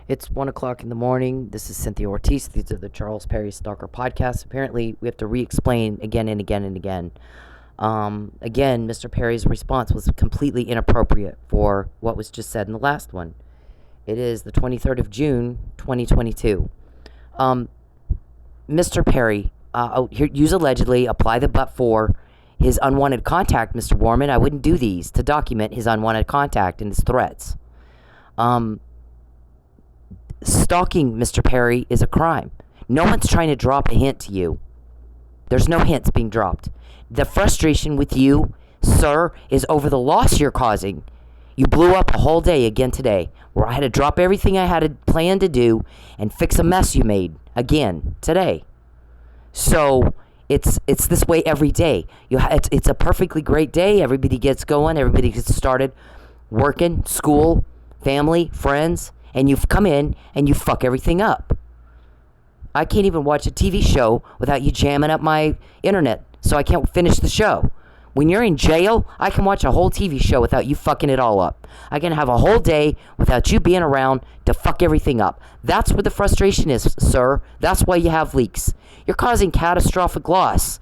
It's 1 o'clock in the morning. This is Cynthia Ortiz. These are the Charles Perry Stalker podcasts. Apparently, we have to re-explain again and again and again. Again, Mr. Perry's response was completely inappropriate for what was just said in the last one. It is the 23rd of June, 2022. Mr. Perry, use allegedly, apply the but for his unwanted contact, Mr. Warman. I wouldn't do these to document his unwanted contact and his threats. Stalking, Mr. Perry, is a crime. No one's trying to drop a hint to you. There's no hints being dropped. The frustration with you, sir, is over the loss you're causing. You blew up a whole day again today, where I had to drop everything I had planned to do and fix a mess you made again today. So it's this way every day. It's a perfectly great day. Everybody gets going. Everybody gets started working, school, family, friends, and you've come in and you fuck everything up. I can't even watch a TV show without you jamming up my internet, so I can't finish the show. When you're in jail, I can watch a whole TV show without you fucking it all up. I can have a whole day without you being around to fuck everything up. That's where the frustration is, sir. That's why you have leaks. You're causing catastrophic loss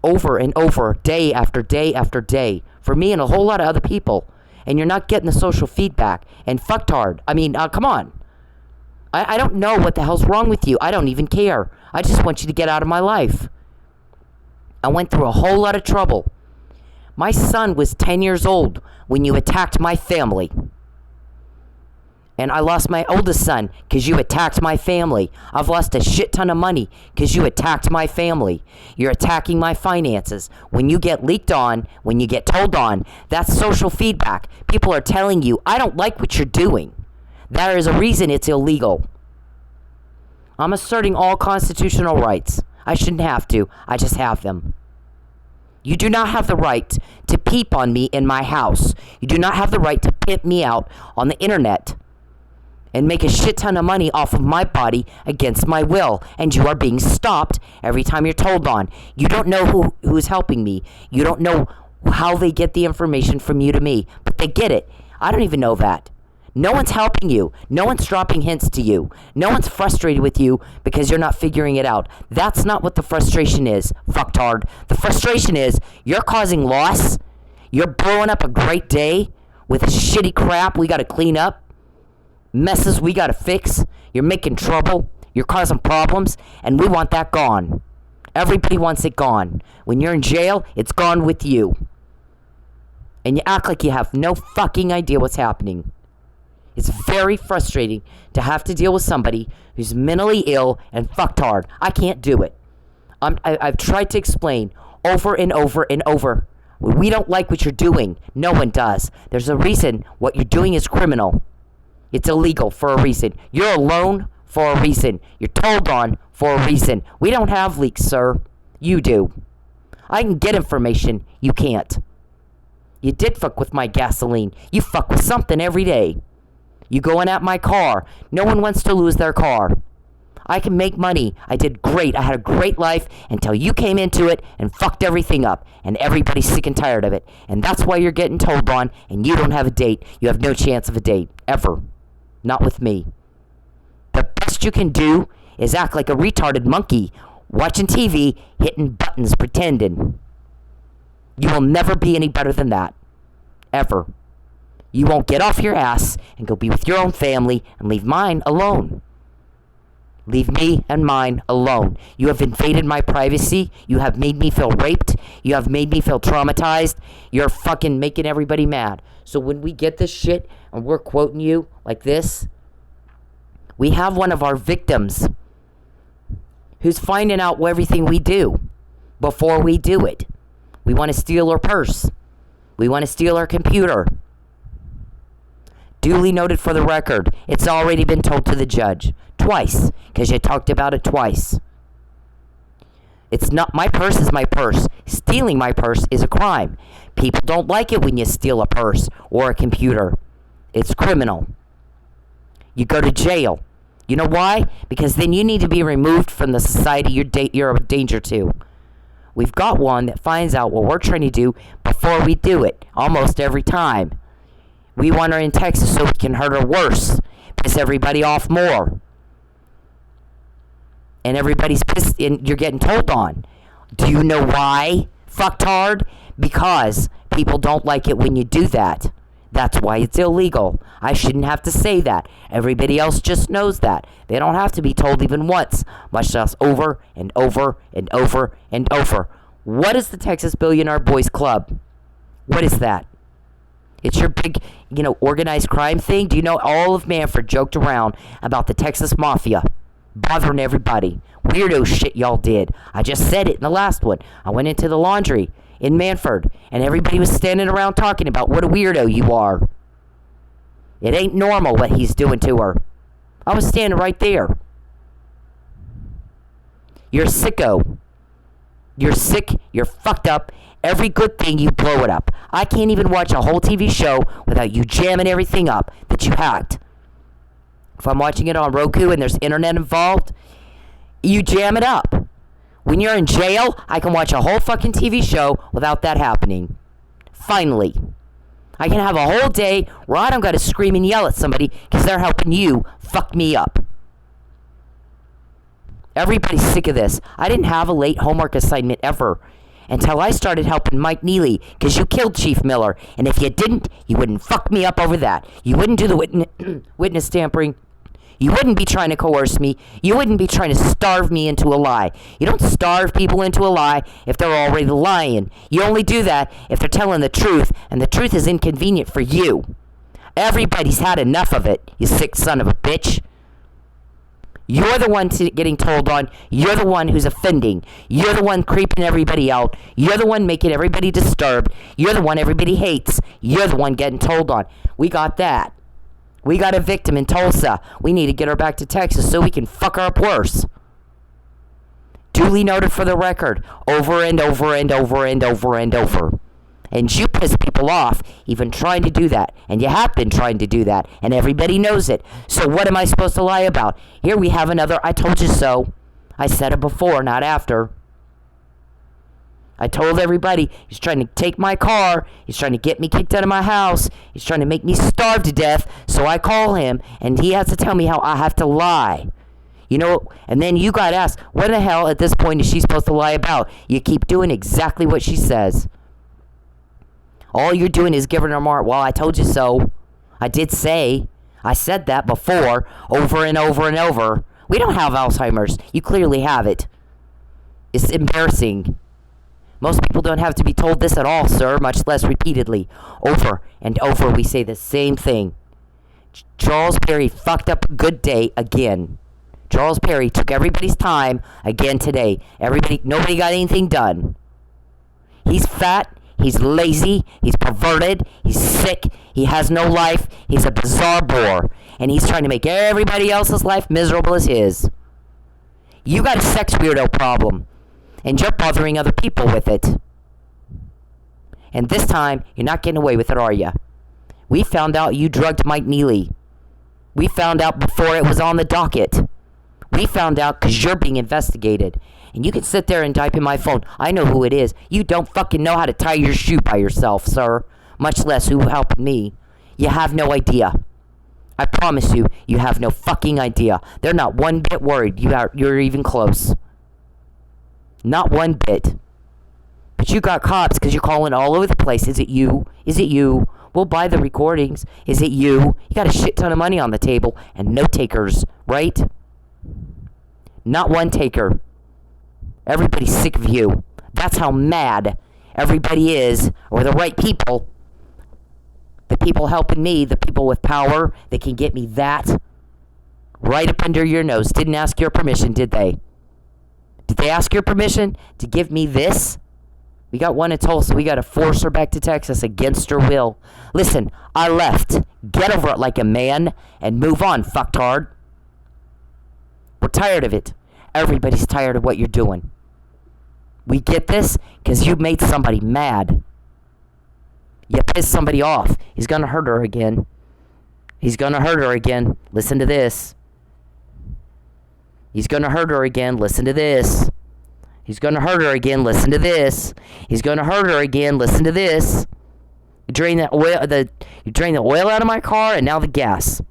over and over, day after day after day, for me and a whole lot of other people. And you're not getting the social feedback. And fucktard. I mean, come on. I don't know what the hell's wrong with you. I don't even care. I just want you to get out of my life. I went through a whole lot of trouble. My son was 10 years old when you attacked my family. And I lost my oldest son because you attacked my family. I've lost a shit ton of money because you attacked my family. You're attacking my finances. When you get leaked on, when you get told on, that's social feedback. People are telling you, I don't like what you're doing. There is a reason it's illegal. I'm asserting all constitutional rights. I shouldn't have to. I just have them. You do not have the right to peep on me in my house. You do not have the right to pimp me out on the internet and make a shit ton of money off of my body against my will. And you are being stopped every time you're told on. You don't know who's helping me. You don't know how they get the information from you to me. But they get it. I don't even know that. No one's helping you. No one's dropping hints to you. No one's frustrated with you because you're not figuring it out. That's not what the frustration is, fucktard. The frustration is you're causing loss. You're blowing up a great day with shitty crap we got to clean up. Messes we got to fix. You're making trouble. You're causing problems. And we want that gone. Everybody wants it gone. When you're in jail, it's gone with you. And you act like you have no fucking idea what's happening. It's very frustrating to have to deal with somebody who's mentally ill and fucked hard. I can't do it. I've tried to explain over and over and over. We don't like what you're doing. No one does. There's a reason what you're doing is criminal. It's illegal for a reason. You're alone for a reason. You're told on for a reason. We don't have leaks, sir. You do. I can get information. You can't. You did fuck with my gasoline. You fuck with something every day. You going at my car. No one wants to lose their car. I can make money. I did great. I had a great life until you came into it and fucked everything up. And everybody's sick and tired of it. And that's why you're getting told on and you don't have a date. You have no chance of a date. Ever. Not with me. The best you can do is act like a retarded monkey watching TV, hitting buttons, pretending. You will never be any better than that. Ever. You won't get off your ass and go be with your own family and leave mine alone. Leave me and mine alone. You have invaded my privacy. You have made me feel raped. You have made me feel traumatized. You're fucking making everybody mad. So when we get this shit and we're quoting you like this, we have one of our victims who's finding out everything we do before we do it. We want to steal her purse. We want to steal her computer. Duly noted for the record, it's already been told to the judge. Twice, because you talked about it twice. It's not, my purse is my purse. Stealing my purse is a crime. People don't like it when you steal a purse or a computer. It's criminal. You go to jail. You know why? Because then you need to be removed from the society you're a danger to. We've got one that finds out what we're trying to do before we do it, almost every time. We want her in Texas so we can hurt her worse piss everybody off more. And everybody's pissed, and you're getting told on. Do you know why, fucktard? Because people don't like it when you do that. That's why it's illegal. I shouldn't have to say that. Everybody else just knows that. They don't have to be told even once, much less over and over and over and over. What is the Texas Billionaire Boys Club? What is that? It's your big, organized crime thing? Do you know all of Manford joked around about the Texas Mafia bothering everybody? Weirdo shit y'all did. I just said it in the last one. I went into the laundry in Manford, and everybody was standing around talking about what a weirdo you are. It ain't normal what he's doing to her. I was standing right there. You're a sicko. You're sick. You're fucked up. Every good thing, you blow it up. I can't even watch a whole TV show without you jamming everything up that you hacked. If I'm watching it on Roku and there's internet involved, you jam it up. When you're in jail, I can watch a whole fucking TV show without that happening. Finally. I can have a whole day where I don't got to scream and yell at somebody because they're helping you fuck me up. Everybody's sick of this. I didn't have a late homework assignment ever until I started helping Mike Neely because you killed Chief Miller. And if you didn't, you wouldn't fuck me up over that. You wouldn't do the witness tampering. You wouldn't be trying to coerce me. You wouldn't be trying to starve me into a lie. You don't starve people into a lie if they're already lying. You only do that if they're telling the truth, and the truth is inconvenient for you. Everybody's had enough of it, you sick son of a bitch. You're the one getting told on. You're the one who's offending. You're the one creeping everybody out. You're the one making everybody disturbed. You're the one everybody hates. You're the one getting told on. We got that. We got a victim in Tulsa. We need to get her back to Texas so we can fuck her up worse. Duly noted for the record. Over and over and over and over and over. And you piss people off even trying to do that. And you have been trying to do that. And everybody knows it. So what am I supposed to lie about? Here we have another I told you so. I said it before, not after. I told everybody he's trying to take my car. He's trying to get me kicked out of my house. He's trying to make me starve to death. So I call him, and he has to tell me how I have to lie. And then you got asked, what the hell at this point is she supposed to lie about? You keep doing exactly what she says. All you're doing is giving her more, well, I told you so. I did say. I said that before, over and over and over. We don't have Alzheimer's. You clearly have it. It's embarrassing. Most people don't have to be told this at all, sir, much less repeatedly. Over and over we say the same thing. Charles Perry fucked up a good day again. Charles Perry took everybody's time again today. Nobody got anything done. He's fat, he's lazy, he's perverted, he's sick, he has no life, he's a bizarre bore, and he's trying to make everybody else's life miserable as his. You got a sex weirdo problem. And you're bothering other people with it. And this time, you're not getting away with it, are you? We found out you drugged Mike Neely. We found out before it was on the docket. We found out because you're being investigated. And you can sit there and type in my phone, I know who it is. You don't fucking know how to tie your shoe by yourself, sir. Much less who helped me. You have no idea. I promise you, you have no fucking idea. They're not one bit worried you're even close. Not one bit. But you got cops because you're calling all over the place. Is it you? Is it you? We'll buy the recordings. Is it you? You got a shit ton of money on the table and no takers, right? Not one taker. Everybody's sick of you. That's how mad everybody is, or the right people. The people helping me, the people with power, they can get me that right up under your nose. Didn't ask your permission, did they? Did they ask your permission to give me this? We got one in Tulsa. We got to force her back to Texas against her will. Listen, I left. Get over it like a man and move on, fucktard. We're tired of it. Everybody's tired of what you're doing. We get this because you made somebody mad. You pissed somebody off. He's going to hurt her again. He's going to hurt her again. Listen to this. He's going to hurt her again. Listen to this. He's going to hurt her again. Listen to this. He's going to hurt her again. Listen to this. You drain the oil out of my car and now the gas.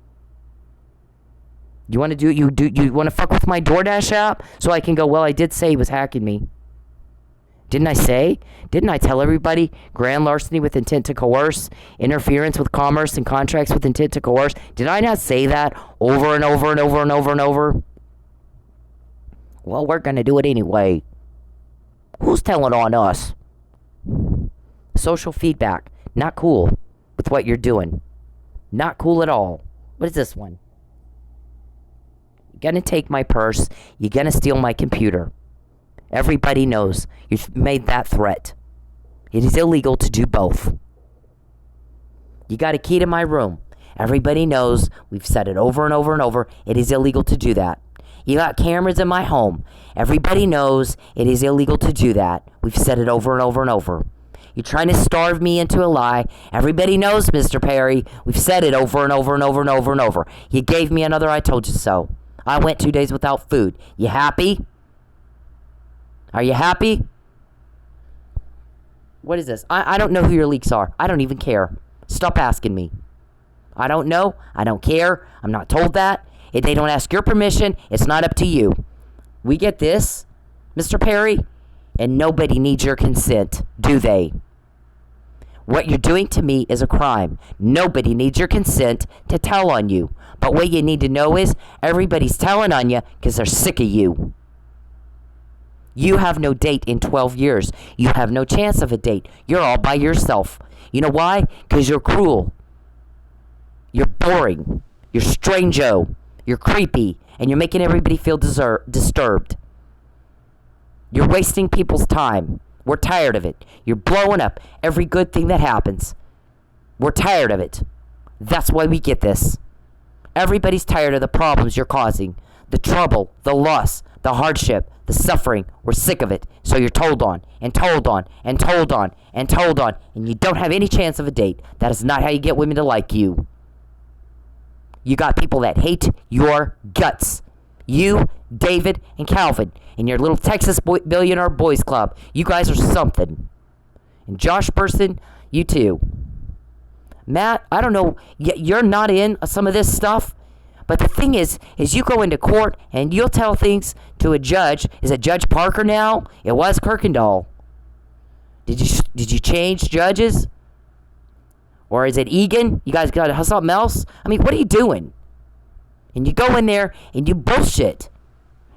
You want to you want to fuck with my DoorDash app so I can go, well, I did say he was hacking me. Didn't I say? Didn't I tell everybody? Grand larceny with intent to coerce, interference with commerce and contracts with intent to coerce. Did I not say that over and over and over and over and over? Well, we're going to do it anyway. Who's telling on us? Social feedback. Not cool with what you're doing. Not cool at all. What is this one? You're going to take my purse. You're going to steal my computer. Everybody knows you've made that threat. It is illegal to do both. You got a key to my room. Everybody knows, we've said it over and over and over, it is illegal to do that. You got cameras in my home. Everybody knows it is illegal to do that. We've said it over and over and over. You're trying to starve me into a lie. Everybody knows, Mr. Perry. We've said it over and over and over and over and over. You gave me another I told you so. I went 2 days without food. You happy? Are you happy? What is this? I don't know who your leaks are. I don't even care. Stop asking me. I don't know. I don't care. I'm not told that. If they don't ask your permission, it's not up to you. We get this, Mr. Perry, and nobody needs your consent, do they? What you're doing to me is a crime. Nobody needs your consent to tell on you. But what you need to know is everybody's telling on you because they're sick of you. You have no date in 12 years. You have no chance of a date. You're all by yourself. You know why? Because you're cruel. You're boring. You're strange-o. You're creepy. And you're making everybody feel disturbed. You're wasting people's time. We're tired of it. You're blowing up every good thing that happens. We're tired of it. That's why we get this. Everybody's tired of the problems you're causing. The trouble, the loss, the hardship, the suffering. We're sick of it. So you're told on, and told on, and told on, and told on, and you don't have any chance of a date. That is not how you get women to like you. You got people that hate your guts. You, David, and Calvin, and your little Texas Billionaire Boys Club. You guys are something. And Josh Person, you too. Matt, I don't know, you're not in some of this stuff. But the thing is you go into court and you'll tell things to a judge. Is it Judge Parker now? It was Kirkendall. Did you change judges? Or is it Egan? You guys got something else? I mean, what are you doing? And you go in there and you bullshit.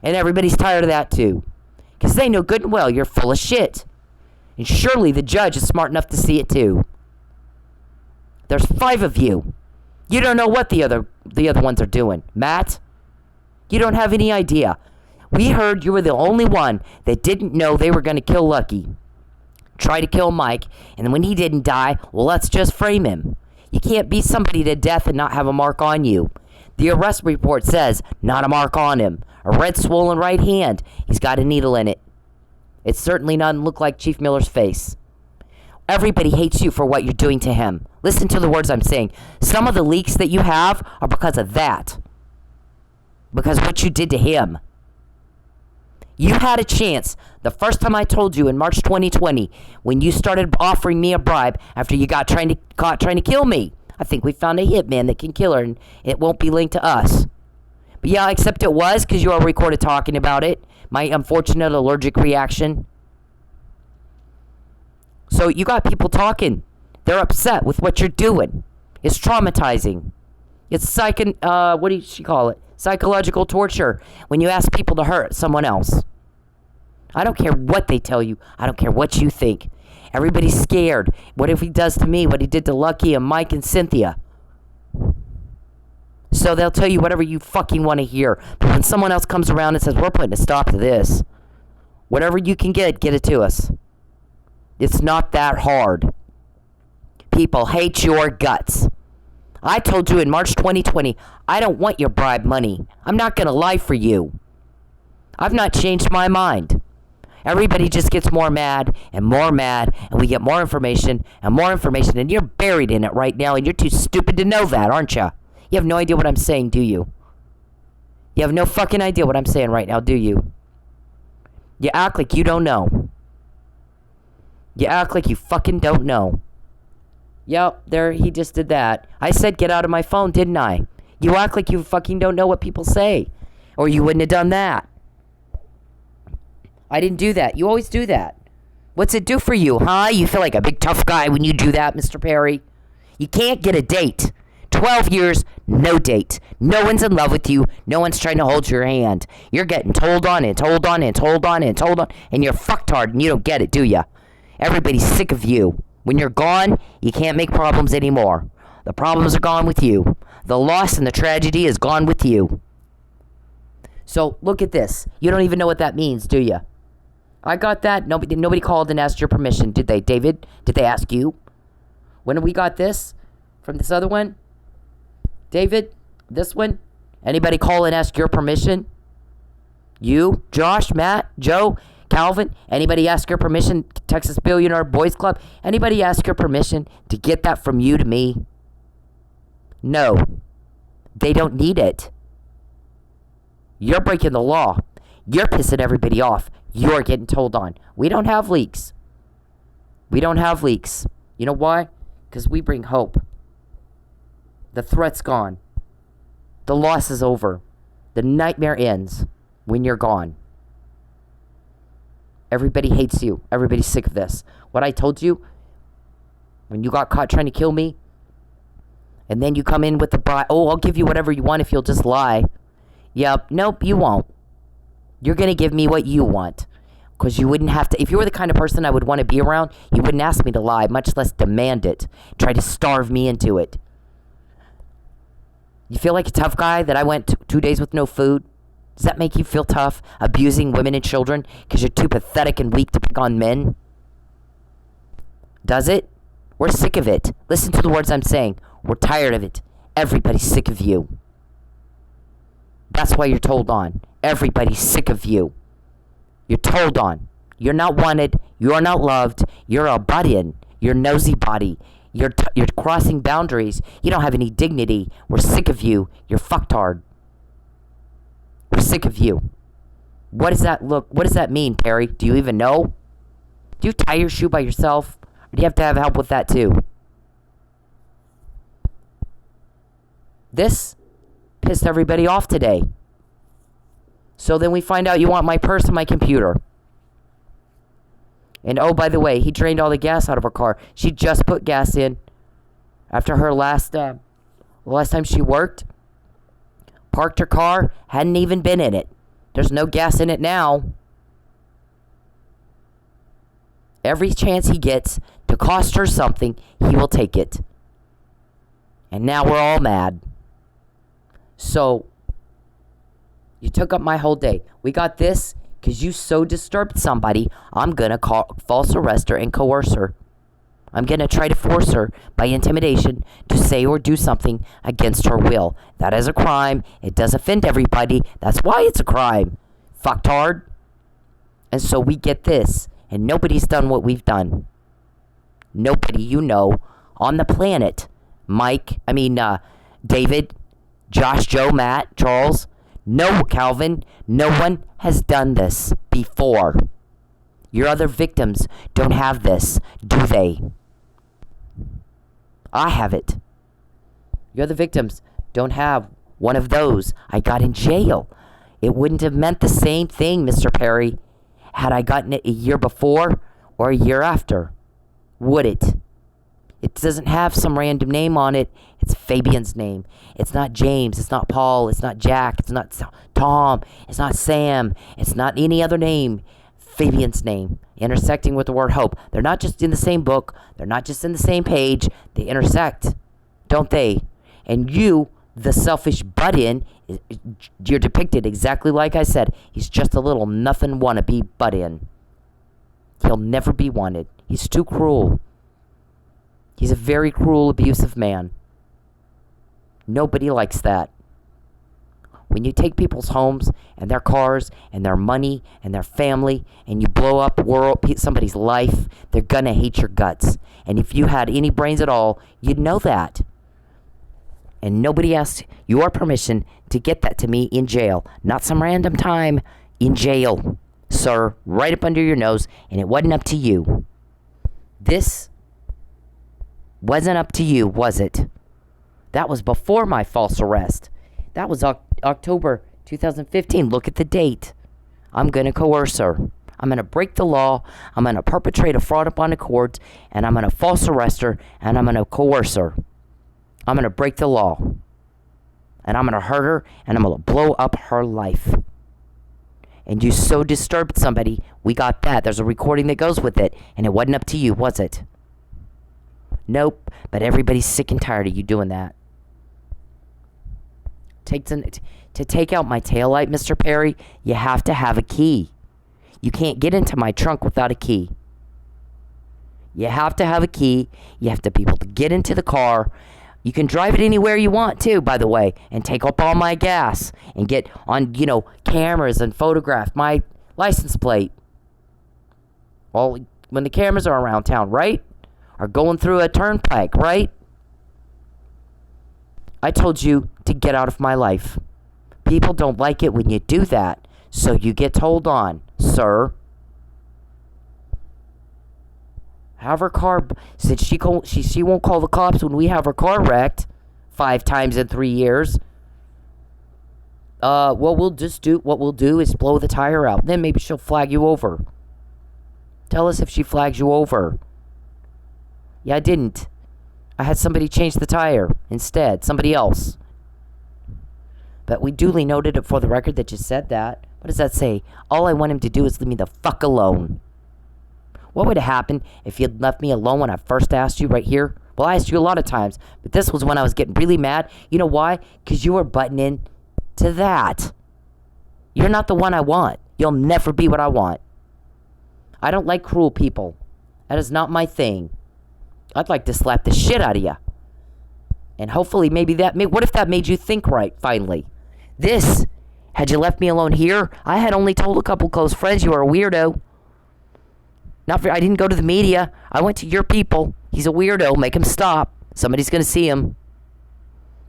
And everybody's tired of that too. Because they know good and well you're full of shit. And surely the judge is smart enough to see it too. There's 5 of you. You don't know what the other ones are doing. Matt, you don't have any idea. We heard you were the only one that didn't know they were going to kill Lucky. Try to kill Mike, and when he didn't die, well, let's just frame him. You can't beat somebody to death and not have a mark on you. The arrest report says, not a mark on him. A red swollen right hand. He's got a needle in it. It certainly doesn't look like Chief Miller's face. Everybody hates you for what you're doing to him. Listen to the words I'm saying. Some of the leaks that you have are because of that. Because of what you did to him. You had a chance. The first time I told you in March 2020, when you started offering me a bribe after you got caught trying to kill me. I think we found a hitman that can kill her, and it won't be linked to us. But yeah, except it was, because you are recorded talking about it. My unfortunate allergic reaction. So you got people talking. They're upset with what you're doing. It's traumatizing. It's what do you call it? Psychological torture when you ask people to hurt someone else. I don't care what they tell you. I don't care what you think. Everybody's scared. What if he does to me what he did to Lucky and Mike and Cynthia? So they'll tell you whatever you fucking want to hear. But when someone else comes around and says, we're putting a stop to this, whatever you can get it to us. It's not that hard. People hate your guts. I told you in March 2020, I don't want your bribe money. I'm not going to lie for you. I've not changed my mind. Everybody just gets more mad, and we get more information, and you're buried in it right now, and you're too stupid to know that, aren't you? You have no idea what I'm saying, do you? You have no fucking idea what I'm saying right now, do you? You act like you don't know. You act like you fucking don't know. Yep, there, he just did that. I said get out of my phone, didn't I? You act like you fucking don't know what people say. Or you wouldn't have done that. I didn't do that. You always do that. What's it do for you, huh? You feel like a big tough guy when you do that, Mr. Perry. You can't get a date. 12 years, no date. No one's in love with you. No one's trying to hold your hand. You're getting told on and told on and told on and told on. And you're fucked hard and you don't get it, do ya? Everybody's sick of you. When you're gone, you can't make problems anymore. The problems are gone with you. The loss and the tragedy is gone with you. So look at this. You don't even know what that means, do you? I got that. Nobody called and asked your permission, did they, David? Did they ask you? When we got this from this other one, David, this one, anybody call and ask your permission? You, Josh, Matt, Joe, Calvin, anybody ask your permission? Texas Billionaire Boys Club, anybody ask your permission to get that from you to me? No, they don't need it. You're breaking the law. You're pissing everybody off. You're getting told on. We don't have leaks. We don't have leaks. You know why? Because we bring hope. The threat's gone. The loss is over. The nightmare ends when you're gone. Everybody hates you. Everybody's sick of this. What I told you, when you got caught trying to kill me, and then you come in with the bribe, oh, I'll give you whatever you want if you'll just lie. Yep, nope, you won't. You're going to give me what you want. Because you wouldn't have to, if you were the kind of person I would want to be around, you wouldn't ask me to lie, much less demand it. Try to starve me into it. You feel like a tough guy that I went 2 days with no food? Does that make you feel tough? Abusing women and children because you're too pathetic and weak to pick on men? Does it? We're sick of it. Listen to the words I'm saying. We're tired of it. Everybody's sick of you. That's why you're told on. Everybody's sick of you. You're told on. You're not wanted. You're not loved. You're a butt-in. You're nosy body. You're crossing boundaries. You don't have any dignity. We're sick of you. You're fucked hard. We're sick of you. What does that look? What does that mean, Perry? Do you even know? Do you tie your shoe by yourself? Or do you have to have help with that too? This pissed everybody off today. So then we find out you want my purse and my computer. And oh, by the way, he drained all the gas out of her car. She just put gas in after her last time she worked. Parked her car, hadn't even been in it. There's no gas in it now. Every chance he gets to cost her something, he will take it. And now we're all mad. So, you took up my whole day. We got this because you so disturbed somebody, I'm going to call false arrest her and coerce her. I'm going to try to force her by intimidation to say or do something against her will. That is a crime. It does offend everybody. That's why it's a crime. Fucked hard. And so we get this. And nobody's done what we've done. Nobody you know on the planet. David, Josh, Joe, Matt, Charles. No, Calvin. No one has done this before. Your other victims don't have this, do they? I have it. Your other victims don't have one of those. I got in jail. It wouldn't have meant the same thing, Mr. Perry, had I gotten it a year before or a year after. Would it? It doesn't have some random name on it. It's Fabian's name. It's not James. It's not Paul. It's not Jack. It's not Tom. It's not Sam. It's not any other name. Fabian's name, intersecting with the word hope. They're not just in the same book. They're not just in the same page. They intersect, don't they? And you, the selfish butt-in, you're depicted exactly like I said. He's just a little nothing wannabe butt-in. He'll never be wanted. He's too cruel. He's a very cruel, abusive man. Nobody likes that. When you take people's homes and their cars and their money and their family and you blow up somebody's life, they're going to hate your guts. And if you had any brains at all, you'd know that. And nobody asked your permission to get that to me in jail. Not some random time, in jail, sir, right up under your nose, and it wasn't up to you. This wasn't up to you, was it? That was before my false arrest. That was October 2015. Look at the date. I'm going to coerce her. I'm going to break the law. I'm going to perpetrate a fraud upon the courts, and I'm going to false arrest her, and I'm going to coerce her. I'm going to break the law, and I'm going to hurt her, and I'm going to blow up her life. And you so disturbed somebody, we got that. There's a recording that goes with it, and it wasn't up to you, was it? Nope, but everybody's sick and tired of you doing that. To take out my taillight, Mr. Perry, you have to have a key. You can't get into my trunk without a key. You have to have a key. You have to be able to get into the car. You can drive it anywhere you want to, by the way, and take up all my gas and get on, cameras and photograph my license plate. Well, when the cameras are around town, right? Or going through a turnpike, right? I told you to get out of my life. People don't like it when you do that, so you get told on, sir. Have her car, since she won't call the cops when we have her car wrecked 5 times in 3 years. What we'll do is blow the tire out. Then maybe she'll flag you over. Tell us if she flags you over. Yeah, I didn't. I had somebody change the tire instead. Somebody else. But we duly noted it for the record that you said that. What does that say? All I want him to do is leave me the fuck alone. What would have happened if you'd left me alone when I first asked you right here? Well, I asked you a lot of times, but this was when I was getting really mad. You know why? Because you were butting in to that. You're not the one I want. You'll never be what I want. I don't like cruel people. That is not my thing. I'd like to slap the shit out of you. And hopefully what if that made you think right, finally? Had you left me alone here, I had only told a couple close friends you were a weirdo. I didn't go to the media. I went to your people. He's a weirdo. Make him stop. Somebody's going to see him.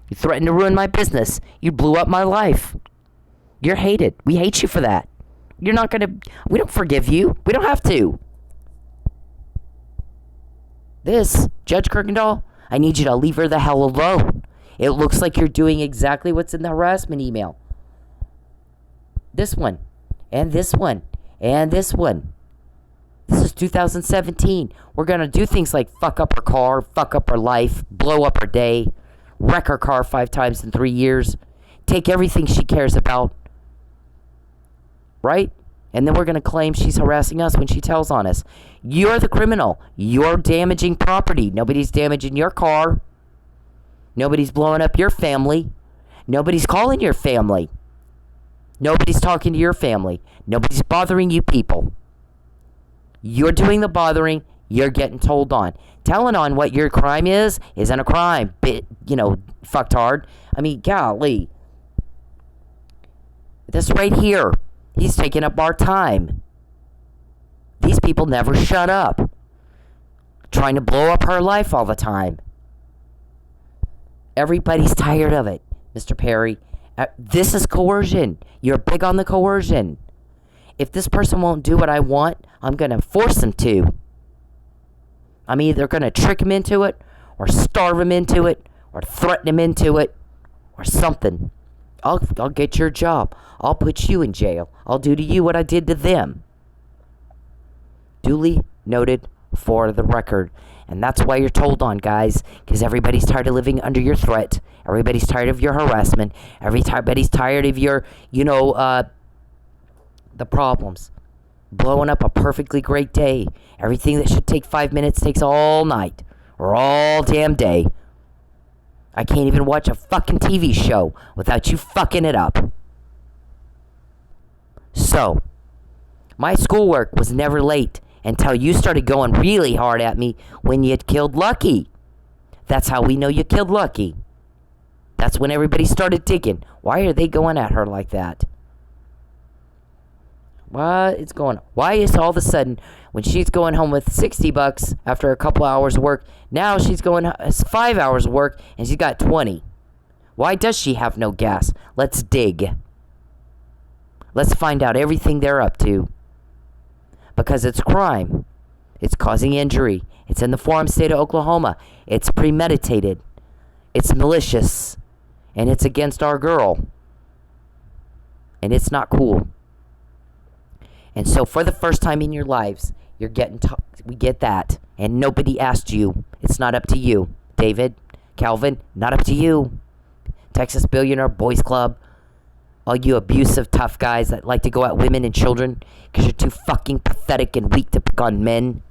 You threatened to ruin my business. You blew up my life. You're hated. We hate you for that. We don't forgive you. We don't have to. Judge Kirkendall, I need you to leave her the hell alone. It looks like you're doing exactly what's in the harassment email. This one, and this one, and this one. This is 2017. We're going to do things like fuck up her car, fuck up her life, blow up her day, wreck her car 5 times in 3 years, take everything she cares about. Right? And then we're going to claim she's harassing us when she tells on us. You're the criminal. You're damaging property. Nobody's damaging your car. Nobody's blowing up your family. Nobody's calling your family. Nobody's talking to your family. Nobody's bothering you people. You're doing the bothering. You're getting told on. Telling on what your crime isn't a crime. Fucktard. I mean, golly. This right here. He's taking up our time. These people never shut up. Trying to blow up her life all the time. Everybody's tired of it, Mr. Perry. This is coercion. You're big on the coercion. If this person won't do what I want, I'm going to force them to. I'm either going to trick him into it, or starve him into it, or threaten him into it, or something. I'll get your job. I'll put you in jail. I'll do to you what I did to them. Duly noted for the record. And that's why you're told on, guys. Because everybody's tired of living under your threat. Everybody's tired of your harassment. Everybody's tired of your, the problems. Blowing up a perfectly great day. Everything that should take 5 minutes takes all night. Or all damn day. I can't even watch a fucking TV show without you fucking it up. So, my schoolwork was never late until you started going really hard at me when you killed Lucky. That's how we know you killed Lucky. That's when everybody started digging. Why are they going at her like that? Why is all of a sudden, when she's going home with $60 after a couple hours of work, now she's going 5 hours of work and she's got 20? Why does she have no gas? Let's dig. Let's find out everything they're up to. Because it's crime. It's causing injury. It's in the forum state of Oklahoma. It's premeditated. It's malicious. And it's against our girl. And it's not cool. And so for the first time in your lives, you're getting we get that. And nobody asked you. It's not up to you. David, Calvin, not up to you. Texas Billionaire Boys Club. All you abusive, tough guys that like to go at women and children because you're too fucking pathetic and weak to pick on men.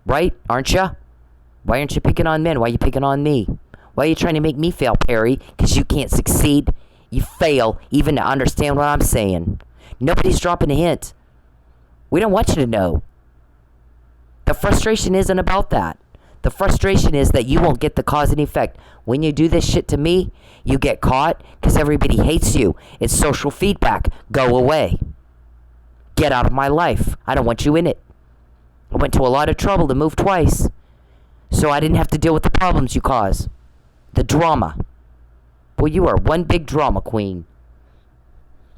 Right? Aren't you? Why aren't you picking on men? Why are you picking on me? Why are you trying to make me fail, Perry? Because you can't succeed. You fail even to understand what I'm saying. Nobody's dropping a hint. We don't want you to know. The frustration isn't about that. The frustration is that you won't get the cause and effect. When you do this shit to me, you get caught because everybody hates you. It's social feedback. Go away. Get out of my life. I don't want you in it. I went to a lot of trouble to move twice, so I didn't have to deal with the problems you cause. The drama. Well, you are one big drama queen.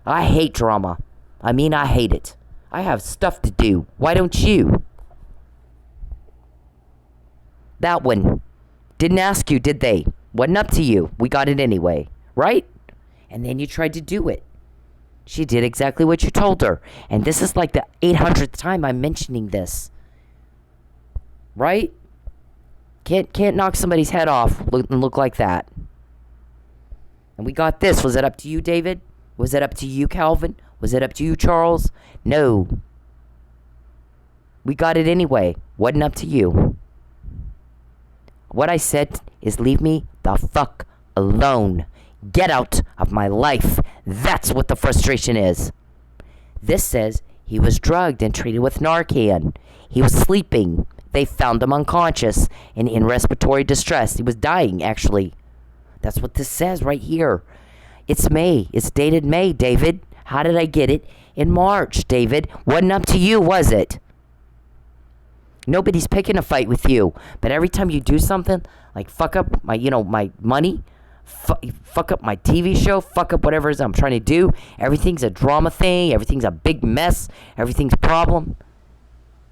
I hate drama. I mean, I hate it. I have stuff to do. Why don't you? That one. Didn't ask you, did they? Wasn't up to you. We got it anyway. Right? And then you tried to do it. She did exactly what you told her. And this is like the 800th time I'm mentioning this. Right? Can't knock somebody's head off and look like that. And we got this. Was it up to you, David? Was it up to you, Calvin? Was it up to you, Charles? No. We got it anyway. Wasn't up to you. What I said is leave me the fuck alone. Get out of my life. That's what the frustration is. This says he was drugged and treated with Narcan. He was sleeping. They found him unconscious and in respiratory distress. He was dying, actually. That's what this says right here. It's May. It's dated May, David. How did I get it in March, David? Wasn't up to you, was it? Nobody's picking a fight with you. But every time you do something, like fuck up my, my money, fuck up my TV show, fuck up whatever it is I'm trying to do, everything's a drama thing, everything's a big mess, everything's a problem.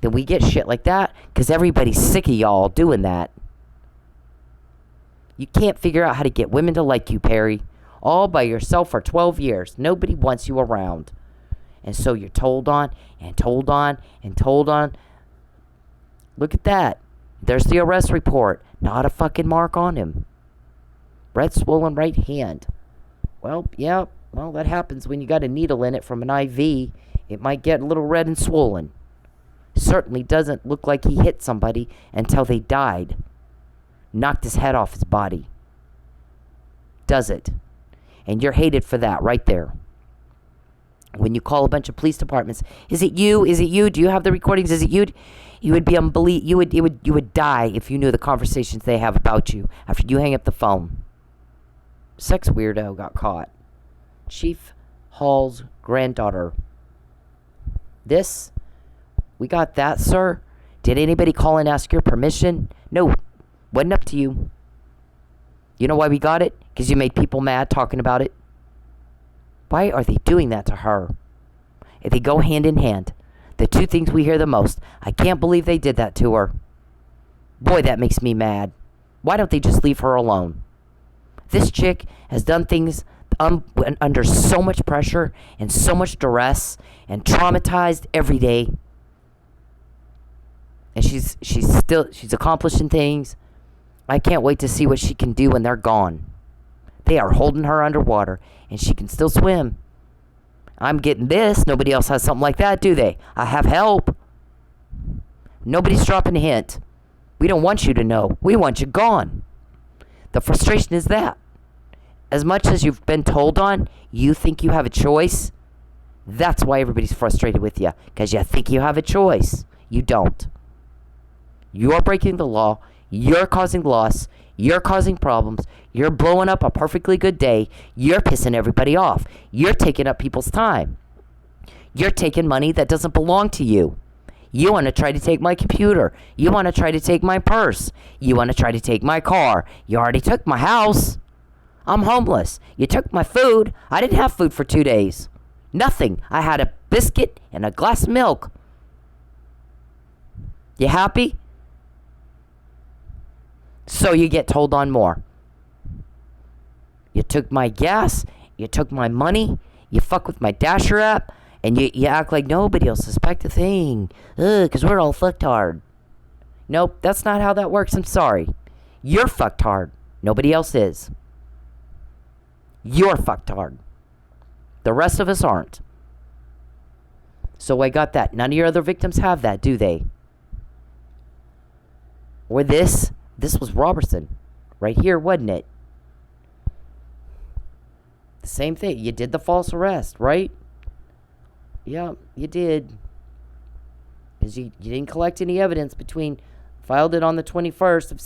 Then we get shit like that because everybody's sick of y'all doing that. You can't figure out how to get women to like you, Perry. All by yourself for 12 years. Nobody wants you around. And so you're told on and told on and told on. Look at that. There's the arrest report. Not a fucking mark on him. Red swollen right hand. Well, yeah. Well, that happens when you got a needle in it from an IV. It might get a little red and swollen. Certainly doesn't look like he hit somebody until they died. Knocked his head off his body. Does it? And you're hated for that right there. When you call a bunch of police departments, is it you? Is it you? Do you have the recordings? Is it you? You would be unbelievable. You would die if you knew the conversations they have about you after you hang up the phone. Sex weirdo got caught. Chief Hall's granddaughter. This, we got that, sir. Did anybody call and ask your permission? No, wasn't up to you. You know why we got it? Because you made people mad talking about it. Why are they doing that to her? If they go hand in hand. The two things we hear the most. I can't believe they did that to her. Boy, that makes me mad. Why don't they just leave her alone? This chick has done things under so much pressure and so much duress and traumatized every day. And she's accomplishing things. I can't wait to see what she can do when they're gone. They are holding her underwater, and she can still swim. I'm getting this. Nobody else has something like that, do they? I have help. Nobody's dropping a hint. We don't want you to know. We want you gone. The frustration is that. As much as you've been told on, you think you have a choice. That's why everybody's frustrated with you. Because you think you have a choice. You don't. You're breaking the law. You're causing loss. You're causing problems. You're blowing up a perfectly good day. You're pissing everybody off. You're taking up people's time. You're taking money that doesn't belong to you. You want to try to take my computer. You want to try to take my purse. You want to try to take my car. You already took my house. I'm homeless. You took my food. I didn't have food for 2 days. Nothing. I had a biscuit and a glass of milk. You happy? So you get told on more. You took my gas, you took my money, you fuck with my Dasher app, and you act like nobody will suspect a thing. Because we're all fucked hard. Nope, that's not how that works. I'm sorry. You're fucked hard. Nobody else is. You're fucked hard. The rest of us aren't. So I got that. None of your other victims have that, do they? Or this was Robertson. Right here, wasn't it? The same thing. You did the false arrest, right? Yeah, you did. Because you didn't collect any evidence between... Filed it on the 21st of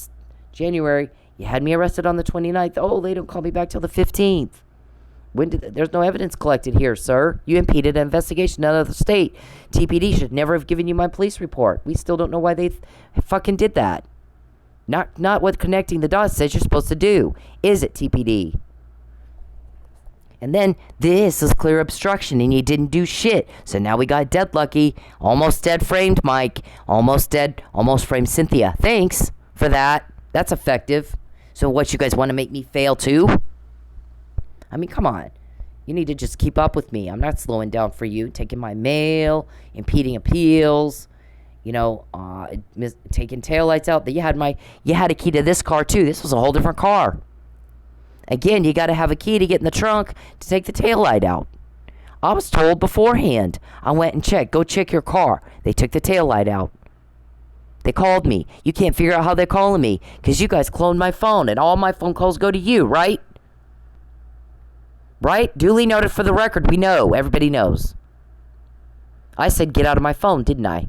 January. You had me arrested on the 29th. Oh, they don't call me back till the 15th. There's no evidence collected here, sir. You impeded an investigation out of the state. TPD should never have given you my police report. We still don't know why they fucking did that. Not what connecting the dots says you're supposed to do. Is it, TPD? And then this is clear obstruction and you didn't do shit. So now we got dead lucky. Almost dead framed Mike. Almost dead. Almost framed Cynthia. Thanks for that. That's effective. So what, you guys want to make me fail too? I mean, come on. You need to just keep up with me. I'm not slowing down for you. Taking my mail. Impeding appeals. You know, taking taillights out. You had a key to this car too. This was a whole different car. Again, you got to have a key to get in the trunk to take the taillight out. I was told beforehand. I went and checked. Go check your car. They took the taillight out. They called me. You can't figure out how they're calling me because you guys cloned my phone and all my phone calls go to you, right? Right? Duly noted for the record. We know. Everybody knows. I said get out of my phone, didn't I?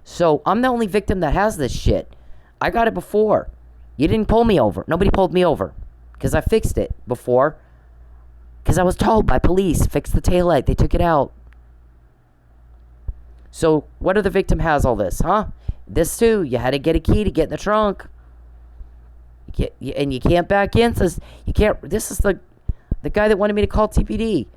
So I'm the only victim that has this shit. I got it before. You didn't pull me over. Nobody pulled me over. Because I fixed it before. Because I was told by police, fix the taillight. They took it out. So, what other victim has all this, huh? This too. You had to get a key to get in the trunk. And you can't back in. Says you can't. This is the guy that wanted me to call TPD.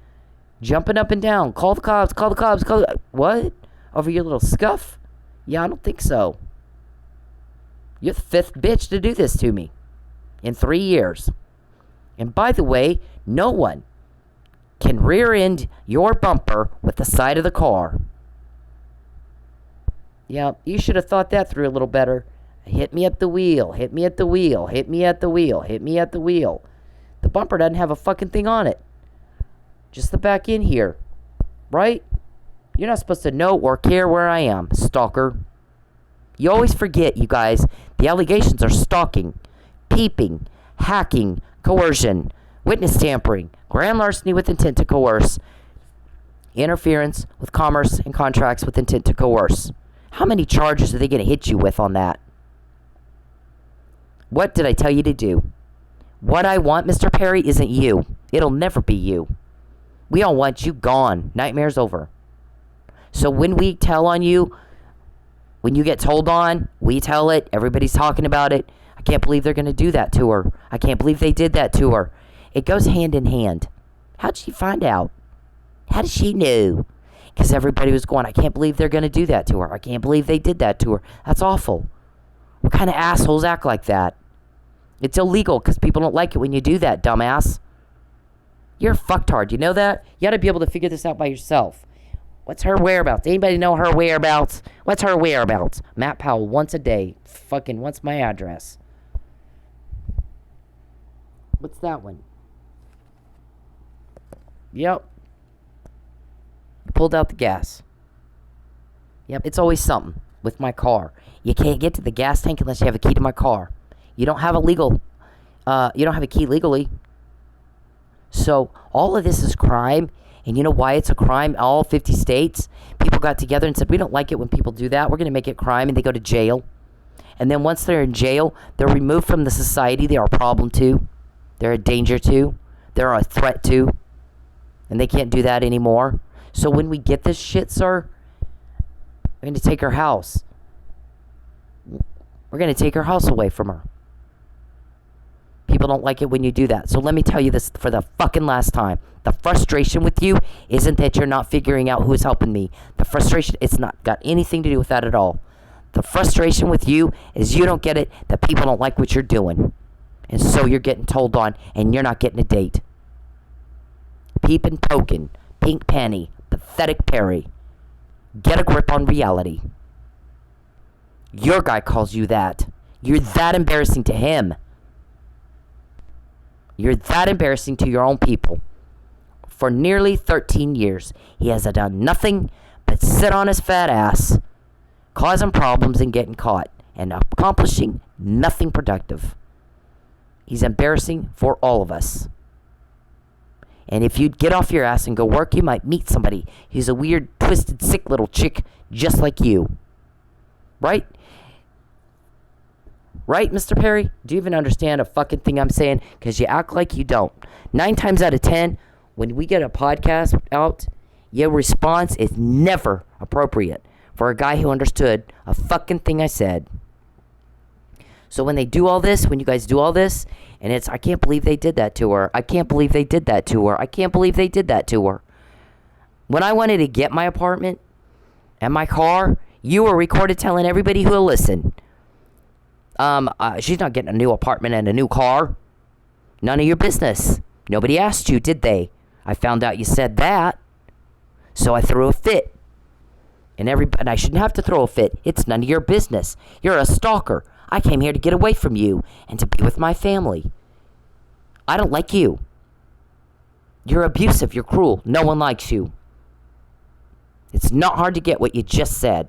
Jumping up and down. Call the cops. Call the cops. What? Over your little scuff? Yeah, I don't think so. You're the fifth bitch to do this to me. In 3 years. And by the way, no one can rear end your bumper with the side of the car. Yeah, you should have thought that through a little better. Hit me at the wheel. Hit me at the wheel. Hit me at the wheel. Hit me at the wheel. The bumper doesn't have a fucking thing on it. Just the back end here. Right? You're not supposed to know or care where I am, stalker. You always forget, you guys, the allegations are stalking, peeping, hacking, coercion, witness tampering, grand larceny with intent to coerce, interference with commerce and contracts with intent to coerce. How many charges are they going to hit you with on that? What did I tell you to do? What I want, Mr. Perry, isn't you. It'll never be you. We all want you gone. Nightmare's over. So when we tell on you, when you get told on, we tell it. Everybody's talking about it. I can't believe they're going to do that to her. I can't believe they did that to her. It goes hand in hand. How'd she find out? How did she know? Because everybody was going, I can't believe they're going to do that to her. I can't believe they did that to her. That's awful. What kind of assholes act like that? It's illegal because people don't like it when you do that, dumbass. You're a fucktard. You know that? You got to be able to figure this out by yourself. What's her whereabouts? Anybody know her whereabouts? What's her whereabouts? Matt Powell, once a day. Fucking, what's my address? What's that one? Yep. Pulled out the gas. Yep, it's always something with my car. You can't get to the gas tank unless you have a key to my car. You don't have a key legally. So all of this is crime. And you know why it's a crime? All 50 states, people got together and said, we don't like it when people do that. We're going to make it crime, and they go to jail. And then once they're in jail, they're removed from the society. They're a problem too. They're a danger too. They're a threat too. And they can't do that anymore. So when we get this shit, sir, we're going to take her house. We're going to take her house away from her. People don't like it when you do that. So let me tell you this for the fucking last time. The frustration with you isn't that you're not figuring out who's helping me. The frustration, it's not got anything to do with that at all. The frustration with you is you don't get it, that people don't like what you're doing. And so you're getting told on, and you're not getting a date. Peeping token, pink panty, pathetic Perry. Get a grip on reality. Your guy calls you that. You're that embarrassing to him. You're that embarrassing to your own people. For nearly 13 years, he has done nothing but sit on his fat ass, causing problems and getting caught, and accomplishing nothing productive. He's embarrassing for all of us. And if you'd get off your ass and go work, you might meet somebody. He's a weird, twisted, sick little chick just like you. Right? Right, Mr. Perry? Do you even understand a fucking thing I'm saying? Because you act like you don't. 9 times out of 10, when we get a podcast out, your response is never appropriate for a guy who understood a fucking thing I said. So when they do all this, when you guys do all this, and it's, I can't believe they did that to her. I can't believe they did that to her. I can't believe they did that to her. When I wanted to get my apartment and my car, you were recorded telling everybody who will listen. She's not getting a new apartment and a new car. None of your business. Nobody asked you, did they? I found out you said that. So I threw a fit. And I shouldn't have to throw a fit. It's none of your business. You're a stalker. I came here to get away from you and to be with my family. I don't like you. You're abusive. You're cruel. No one likes you. It's not hard to get what you just said.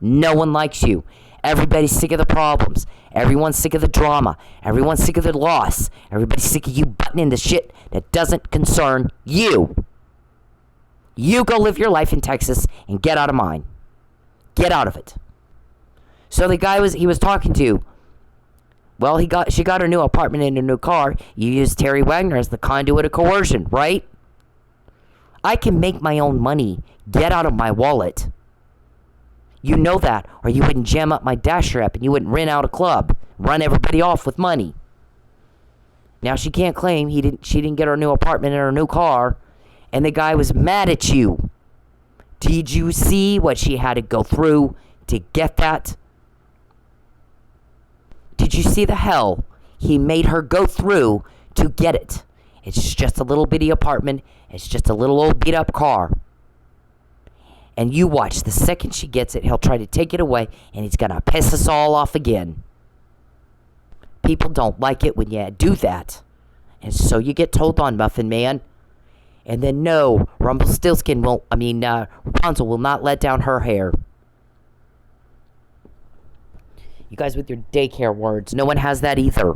No one likes you. Everybody's sick of the problems. Everyone's sick of the drama. Everyone's sick of the loss. Everybody's sick of you butting into shit that doesn't concern you. You go live your life in Texas and get out of mine. Get out of it. So the guy he was talking to, well, she got her new apartment and a new car. You used Terry Wagner as the conduit of coercion, right? I can make my own money. Get out of my wallet. You know that, or you wouldn't jam up my Dasher app and you wouldn't rent out a club, run everybody off with money. Now she can't claim she didn't get her new apartment and her new car, and the guy was mad at you. Did you see what she had to go through to get that? Did you see the hell he made her go through to get it? It's just a little bitty apartment. It's just a little old beat up car. And you watch, the second she gets it, he'll try to take it away, and he's going to piss us all off again. People don't like it when you do that. And so you get told on, Muffin Man. And then no, Rapunzel will not let down her hair. You guys with your daycare words, no one has that either.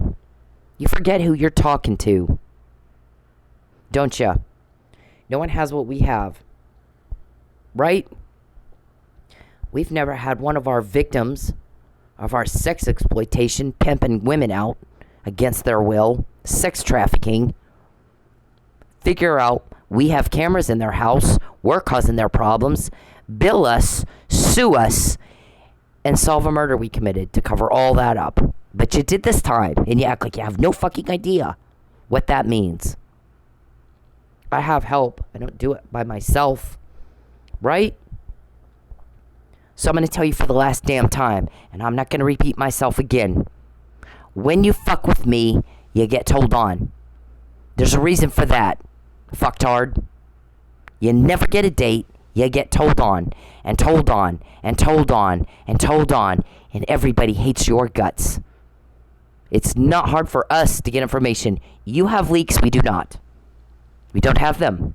You forget who you're talking to. Don't ya? No one has what we have. Right? We've never had one of our victims of our sex exploitation pimping women out against their will, sex trafficking, figure out we have cameras in their house, we're causing their problems, bill us, sue us, and solve a murder we committed to cover all that up. But you did this time, and you act like you have no fucking idea what that means. I have help. I don't do it by myself. Right? So I'm going to tell you for the last damn time, and I'm not going to repeat myself again. When you fuck with me, you get told on. There's a reason for that, fucktard. You never get a date, you get told on, and told on, and told on, and told on, and everybody hates your guts. It's not hard for us to get information. You have leaks, we do not. We don't have them.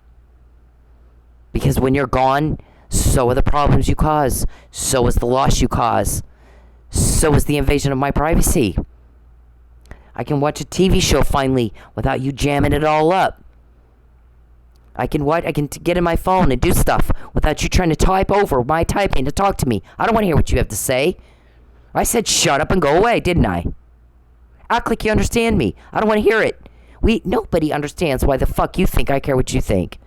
Because when you're gone, so are the problems you cause. So is the loss you cause. So is the invasion of my privacy. I can watch a TV show finally without you jamming it all up. I can get in my phone and do stuff without you trying to type over my typing to talk to me. I don't want to hear what you have to say. I said shut up and go away, didn't I? Act like you understand me. I don't want to hear it. Nobody understands why the fuck you think I care what you think.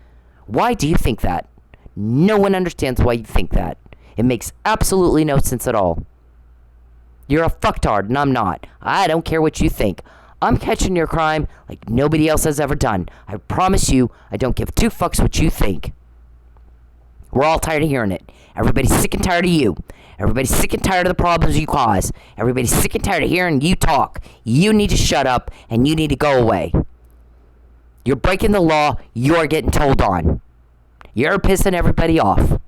Why do you think that? No one understands why you think that. It makes absolutely no sense at all. You're a fucktard, and I'm not. I don't care what you think. I'm catching your crime like nobody else has ever done. I promise you, I don't give two fucks what you think. We're all tired of hearing it. Everybody's sick and tired of you. Everybody's sick and tired of the problems you cause. Everybody's sick and tired of hearing you talk. You need to shut up, and you need to go away. You're breaking the law. You're getting told on. You're pissing everybody off.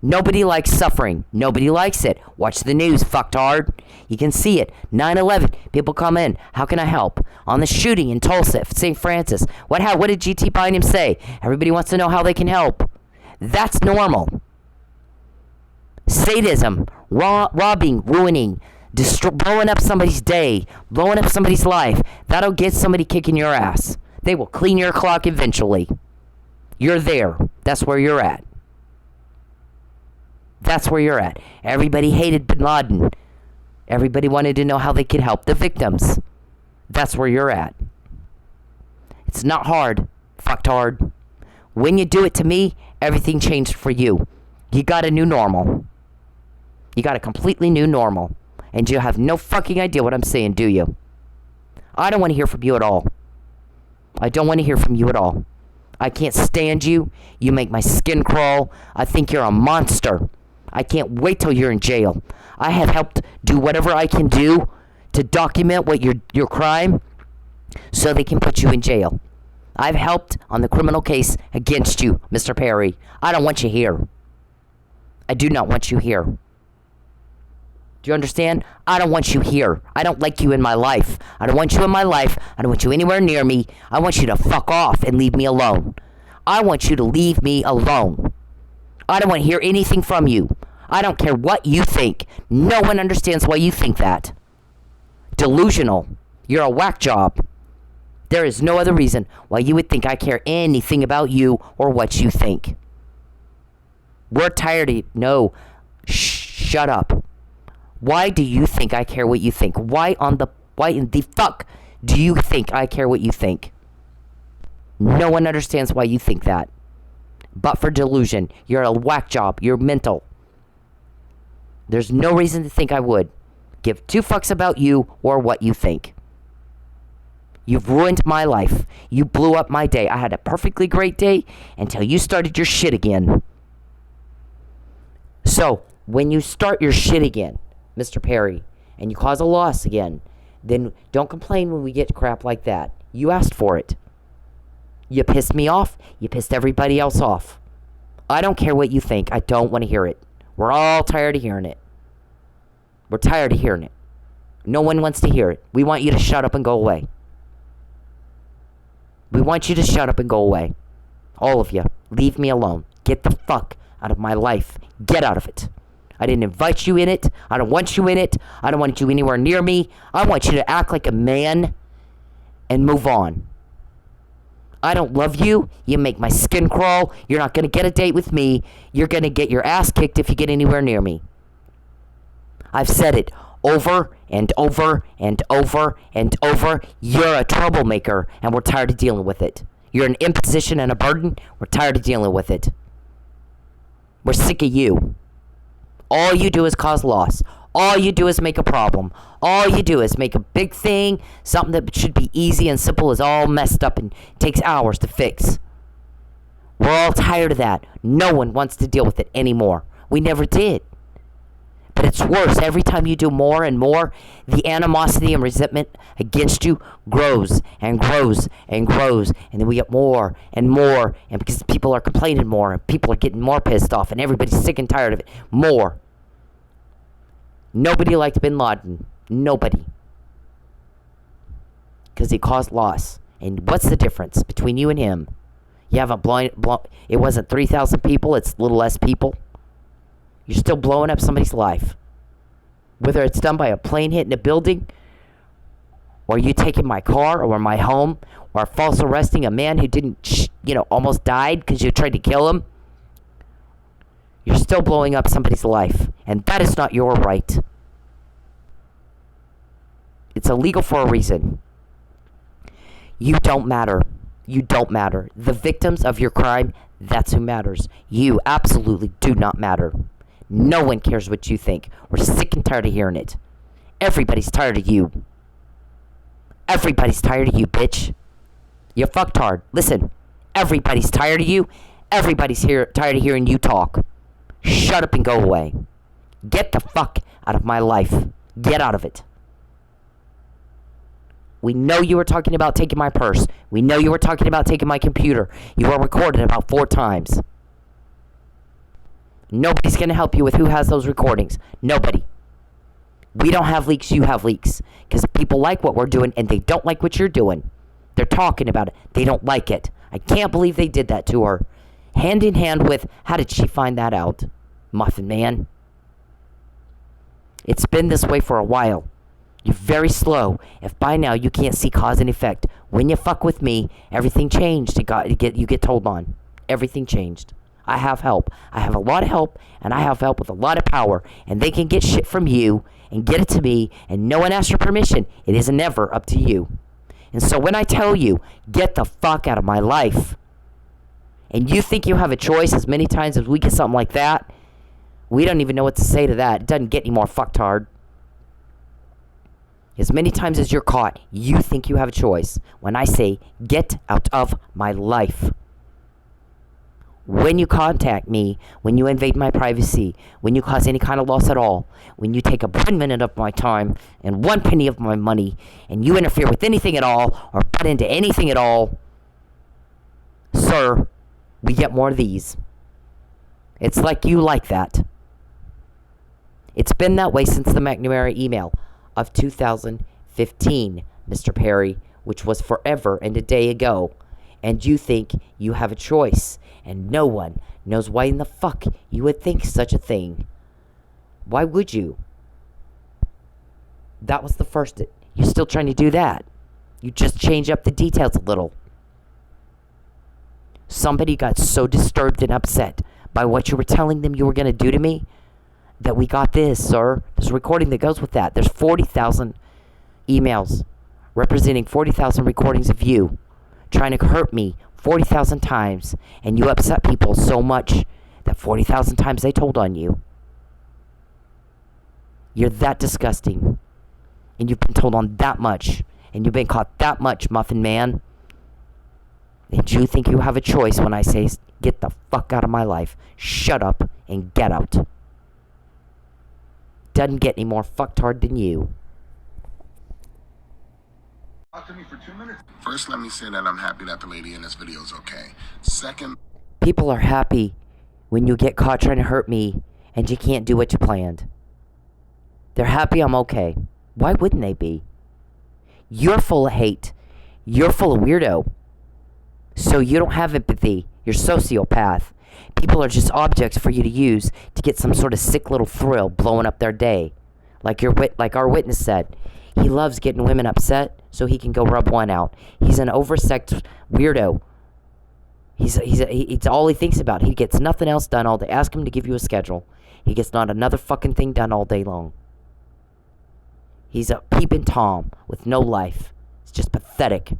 Nobody likes suffering. Nobody likes it. Watch the news, fucktard. You can see it. 9/11. People come in. How can I help? On the shooting in Tulsa, St. Francis. What did G.T. Bynum say? Everybody wants to know how they can help. That's normal. Sadism, robbing, ruining, blowing up somebody's day, blowing up somebody's life. That'll get somebody kicking your ass. They will clean your clock eventually. You're there. That's where you're at. That's where you're at. Everybody hated Bin Laden. Everybody wanted to know how they could help the victims. That's where you're at. It's not hard. Fucktard. When you do it to me, everything changed for you. You got a new normal. You got a completely new normal. And you have no fucking idea what I'm saying, do you? I don't want to hear from you at all. I don't want to hear from you at all. I can't stand you. You make my skin crawl. I think you're a monster. I can't wait till you're in jail. I have helped do whatever I can do to document what your crime so they can put you in jail. I've helped on the criminal case against you, Mr. Perry. I don't want you here. I do not want you here. Do you understand? I don't want you here. I don't like you in my life. I don't want you in my life. I don't want you anywhere near me. I want you to fuck off and leave me alone. I want you to leave me alone. I don't want to hear anything from you. I don't care what you think. No one understands why you think that. Delusional. You're a whack job. There is no other reason why you would think I care anything about you or what you think. We're tired of you. No. Shut up. Why do you think I care what you think? Why in the fuck do you think I care what you think? No one understands why you think that. But for delusion. You're a whack job. You're mental. There's no reason to think I would give two fucks about you or what you think. You've ruined my life. You blew up my day. I had a perfectly great day until you started your shit again. So, when you start your shit again, Mr. Perry, and you cause a loss again, then don't complain when we get crap like that. You asked for it. You pissed me off. You pissed everybody else off. I don't care what you think. I don't want to hear it. We're all tired of hearing it. We're tired of hearing it. No one wants to hear it. We want you to shut up and go away. We want you to shut up and go away. All of you. Leave me alone. Get the fuck out of my life. Get out of it. I didn't invite you in it. I don't want you in it. I don't want you anywhere near me. I want you to act like a man and move on. I don't love you. You make my skin crawl. You're not going to get a date with me. You're going to get your ass kicked if you get anywhere near me. I've said it over and over and over and over. You're a troublemaker, and we're tired of dealing with it. You're an imposition and a burden. We're tired of dealing with it. We're sick of you. All you do is cause loss. All you do is make a problem. All you do is make a big thing, something that should be easy and simple is all messed up and takes hours to fix. We're all tired of that. No one wants to deal with it anymore. We never did. But it's worse. Every time you do more and more, the animosity and resentment against you grows and grows and grows. And then we get more and more. And because people are complaining more and people are getting more pissed off and everybody's sick and tired of it. More. Nobody liked Bin Laden. Nobody. Because he caused loss. And what's the difference between you and him? You haven't blown it wasn't 3,000 people. It's a little less people. You're still blowing up somebody's life. Whether it's done by a plane hitting a building, or you taking my car or my home, or false arresting a man who didn't, almost died because you tried to kill him. You're still blowing up somebody's life. And that is not your right. It's illegal for a reason. You don't matter. You don't matter. The victims of your crime, that's who matters. You absolutely do not matter. No one cares what you think. We're sick and tired of hearing it. Everybody's tired of you. Everybody's tired of you, bitch. You fucked hard. Listen, everybody's tired of you. Everybody's tired of hearing you talk. Shut up and go away. Get the fuck out of my life. Get out of it. We know you were talking about taking my purse. We know you were talking about taking my computer. You were recorded about 4 times. Nobody's going to help you with who has those recordings. Nobody. We don't have leaks, you have leaks. Because people like what we're doing and they don't like what you're doing. They're talking about it. They don't like it. I can't believe they did that to her. Hand in hand with, how did she find that out? Muffin Man. It's been this way for a while. You're very slow. If by now you can't see cause and effect, when you fuck with me, everything changed. You get told on. Everything changed. I have help. I have a lot of help, and I have help with a lot of power. And they can get shit from you and get it to me, and no one asks your permission. It is never up to you. And so when I tell you, get the fuck out of my life, and you think you have a choice as many times as we get something like that, we don't even know what to say to that. It doesn't get any more fucktard. As many times as you're caught, you think you have a choice. When I say, get out of my life. When you contact me, when you invade my privacy, when you cause any kind of loss at all, when you take up 1 minute of my time and 1 penny of my money, and you interfere with anything at all, or butt into anything at all, sir, we get more of these. It's like you like that. It's been that way since the McNamara email of 2015, Mr. Perry, which was forever and a day ago. And you think you have a choice, and no one knows why in the fuck you would think such a thing. Why would you? That was the first. You're still trying to do that. You just change up the details a little. Somebody got so disturbed and upset by what you were telling them you were going to do to me that we got this, sir. There's a recording that goes with that. There's 40,000 emails representing 40,000 recordings of you trying to hurt me 40,000 times, and you upset people so much that 40,000 times they told on you. You're that disgusting, and you've been told on that much, and you've been caught that much, Muffin Man. And you think you have a choice when I say, get the fuck out of my life. Shut up and get out. Doesn't get any more fucktard than you. Talk to me for 2 minutes. First, let me say that I'm happy that the lady in this video is okay. Second, people are happy when you get caught trying to hurt me and you can't do what you planned. They're happy I'm okay. Why wouldn't they be? You're full of hate. You're full of weirdo. So you don't have empathy. You're sociopath. People are just objects for you to use to get some sort of sick little thrill blowing up their day. Like our witness said, he loves getting women upset so he can go rub one out. He's an oversexed weirdo. It's all he thinks about. He gets nothing else done all day. Ask him to give you a schedule. He gets not another fucking thing done all day long. He's a peeping Tom with no life. It's just pathetic.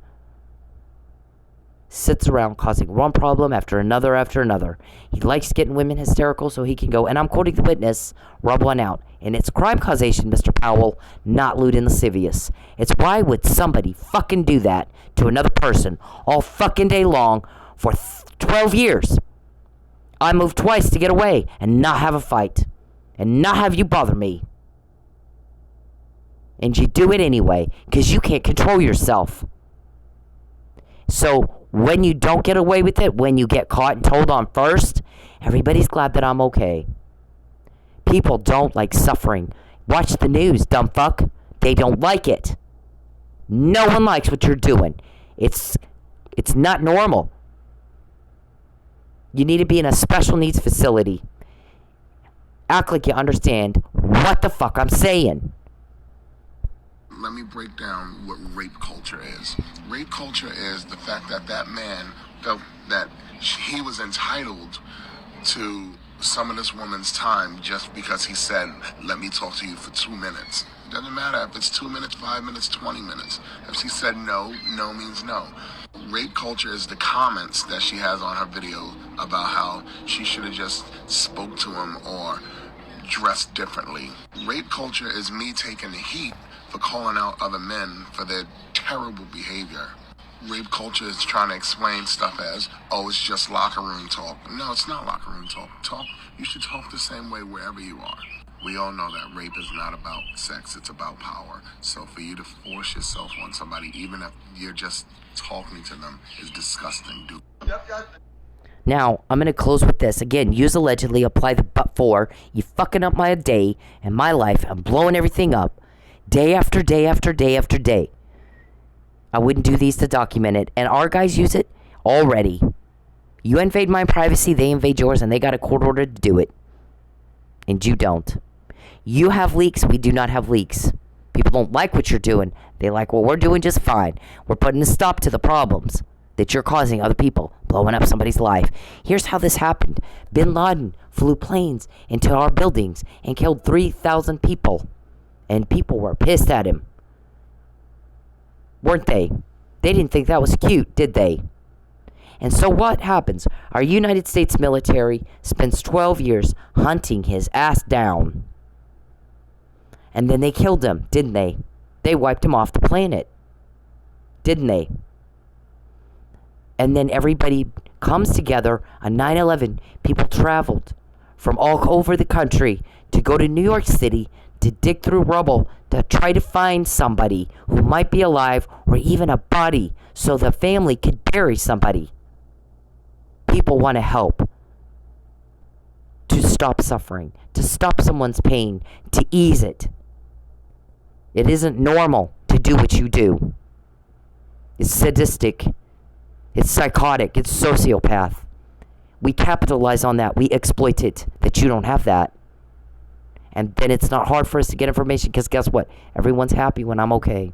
Sits around causing one problem after another after another. He likes getting women hysterical so he can go, and I'm quoting the witness, rub one out. And it's crime causation, Mr. Powell, not lewd and lascivious. It's why would somebody fucking do that to another person all fucking day long for 12 years? I moved twice to get away and not have a fight. And not have you bother me. And you do it anyway, because you can't control yourself. So, when you don't get away with it, when you get caught and told on first, everybody's glad that I'm okay. People don't like suffering. Watch the news, dumb fuck. They don't like it. No one likes what you're doing. It's not normal. You need to be in a special needs facility. Act like you understand what the fuck I'm saying. let me break down what rape culture is. Rape culture is the fact that that man felt that he was entitled to some of this woman's time just because he said, let me talk to you for 2 minutes. It doesn't matter if it's 2 minutes, 5 minutes, 20 minutes. If she said no, no means no. Rape culture is the comments that she has on her video about how she should have just spoke to him or dressed differently. Rape culture is me taking the heat for calling out other men for their terrible behavior. Rape culture is trying to explain stuff as, oh, it's just locker room talk. No, it's not locker room talk. You should talk the same way wherever you are. We all know that rape is not about sex, it's about power. So for you to force yourself on somebody, even if you're just talking to them, is disgusting, dude. Now, I'm going to close with this. Again, use allegedly, apply the but for. You fucking up my day and my life. I'm blowing everything up. Day after day after day after day. I wouldn't do these to document it. And our guys use it already. You invade my privacy, they invade yours, and they got a court order to do it. And you don't. You have leaks, we do not have leaks. People don't like what you're doing. They like what we're doing just fine. We're putting a stop to the problems that you're causing other people, blowing up somebody's life. Here's how this happened. Bin Laden flew planes into our buildings and killed 3,000 people. And people were pissed at him. Weren't they? They didn't think that was cute, did they? And so what happens? Our United States military spends 12 years hunting his ass down. And then they killed him, didn't they? They wiped him off the planet. Didn't they? And then everybody comes together on 9/11. People traveled from all over the country to go to New York City to dig through rubble to try to find somebody who might be alive or even a body so the family could bury somebody. People want to help to stop suffering, to stop someone's pain, to ease it. It isn't normal to do what you do. It's sadistic. It's psychotic. It's sociopath. We capitalize on that. We exploit it, that you don't have that. And then it's not hard for us to get information because guess what? Everyone's happy when I'm okay.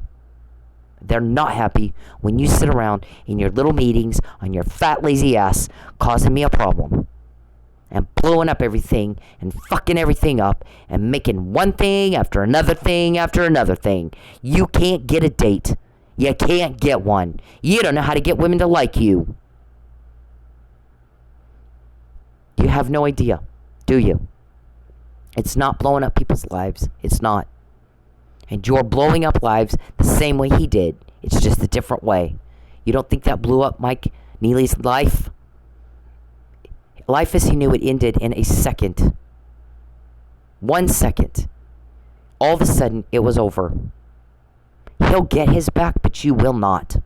They're not happy when you sit around in your little meetings on your fat, lazy ass causing me a problem. And blowing up everything and fucking everything up and making one thing after another thing after another thing. You can't get a date. You can't get one. You don't know how to get women to like you. You have no idea, do you? It's not blowing up people's lives. It's not. And you're blowing up lives the same way he did. It's just a different way. You don't think that blew up Mike Neely's life? Life as he knew it ended in a second. 1 second. All of a sudden, it was over. He'll get his back, but you will not.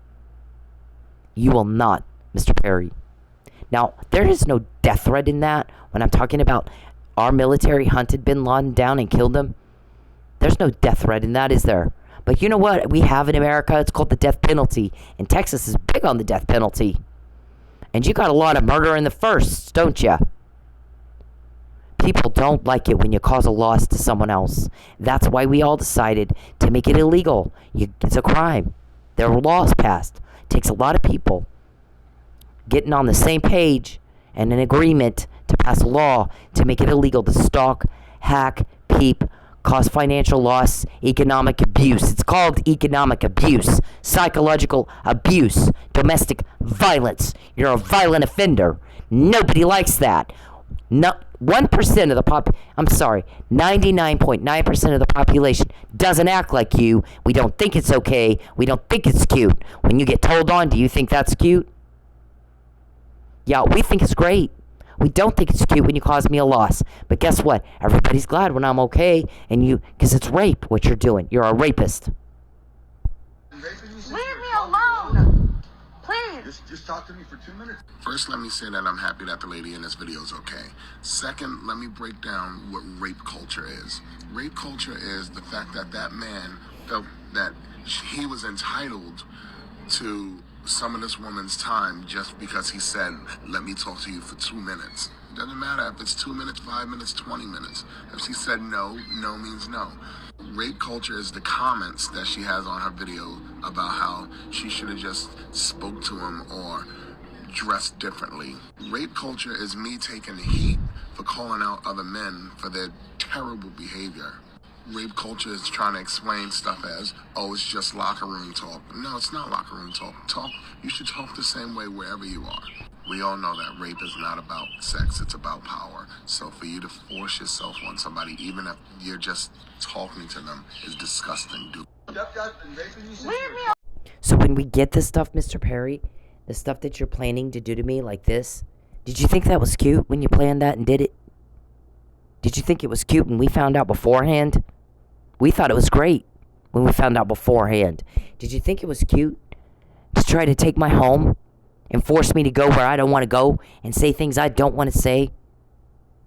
You will not, Mr. Perry. Now, there is no death threat in that. When I'm talking about our military hunted Bin Laden down and killed him, there's no death threat in that, is there? But you know what we have in America? It's called the death penalty. And Texas is big on the death penalty. And you got a lot of murder in the firsts, don't you? People don't like it when you cause a loss to someone else. That's why we all decided to make it illegal. It's a crime. There are laws passed. It takes a lot of people getting on the same page and an agreement to pass a law to make it illegal to stalk, hack, peep, cause financial loss, economic abuse. It's called economic abuse, psychological abuse, domestic violence. You're a violent offender. Nobody likes that. No, 1% of the 99.9% of the population doesn't act like you. We don't think it's okay. We don't think it's cute. When you get told on, do you think that's cute? Yeah, we think it's great. We don't think it's cute when you cause me a loss. But guess what? Everybody's glad when I'm okay, and because it's rape, what you're doing. You're a rapist. Leave me alone! Please! Just talk to me for 2 minutes. First, let me say that I'm happy that the lady in this video is okay. Second, let me break down what rape culture is. Rape culture is the fact that that man felt that he was entitled to some of this woman's time just because he said, let me talk to you for 2 minutes. It doesn't matter if it's 2 minutes, 5 minutes, 20 minutes. If she said no, no means no. Rape culture is the comments that she has on her video about how she should have just spoke to him or dressed differently. Rape culture is me taking the heat for calling out other men for their terrible behavior. Rape culture is trying to explain stuff as, oh, it's just locker room talk. No, it's not locker room talk. You should talk the same way wherever you are. We all know that rape is not about sex, it's about power. So for you to force yourself on somebody, even if you're just talking to them, is disgusting, dude. Leave me alone! So when we get this stuff, Mr. Perry, the stuff that you're planning to do to me like this, did you think that was cute when you planned that and did it? Did you think it was cute when we found out beforehand? We thought it was great when we found out beforehand. Did you think it was cute to try to take my home and force me to go where I don't want to go and say things I don't want to say?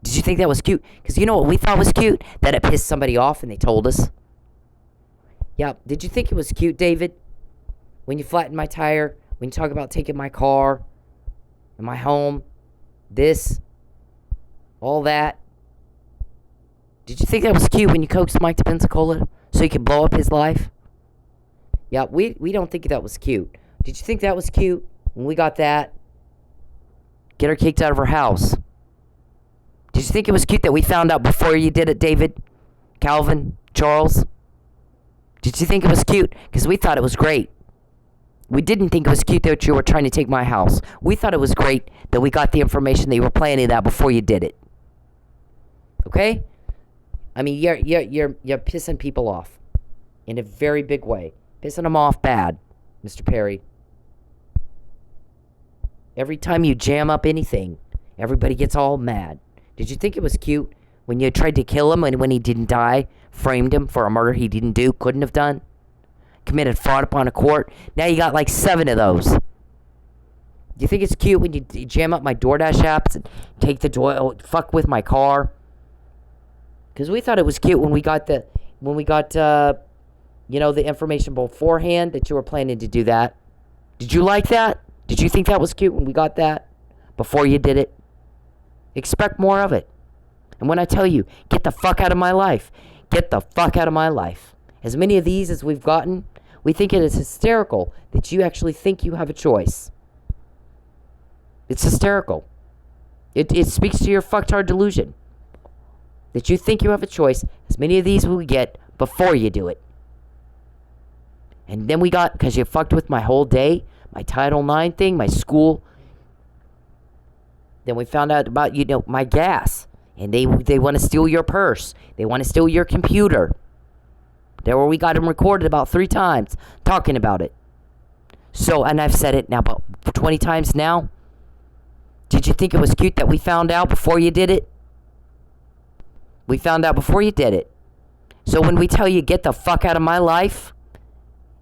Did you think that was cute? Because you know what we thought was cute? That it pissed somebody off and they told us. Yeah, did you think it was cute, David? When you flattened my tire, when you talk about taking my car and my home, this, all that. Did you think that was cute when you coaxed Mike to Pensacola so he could blow up his life? Yeah, we don't think that was cute. Did you think that was cute when we got that? Get her kicked out of her house. Did you think it was cute that we found out before you did it, David, Calvin, Charles? Did you think it was cute? Because we thought it was great. We didn't think it was cute that you were trying to take my house. We thought it was great that we got the information that you were planning that before you did it. Okay? I mean, you're pissing people off in a very big way. Pissing them off bad, Mr. Perry. Every time you jam up anything, everybody gets all mad. Did you think it was cute when you tried to kill him and when he didn't die, framed him for a murder he didn't do, couldn't have done? Committed fraud upon a court. Now you got like 7 of those. Do you think it's cute when you jam up my DoorDash apps and take the door, fuck with my car? Because we thought it was cute when we got the information beforehand that you were planning to do that. Did you like that? Did you think that was cute when we got that before you did it? Expect more of it. And when I tell you, get the fuck out of my life, get the fuck out of my life. As many of these as we've gotten, we think it is hysterical that you actually think you have a choice. It's hysterical. It speaks to your fucktard delusion. That you think you have a choice. As many of these we get before you do it. And then we got, because you fucked with my whole day, my Title IX thing, my school. Then we found out about, my gas. And they want to steal your purse. They want to steal your computer. There where we got them recorded about 3 times talking about it. So, and I've said it now about 20 times now. Did you think it was cute that we found out before you did it? We found out before you did it. So when we tell you, get the fuck out of my life,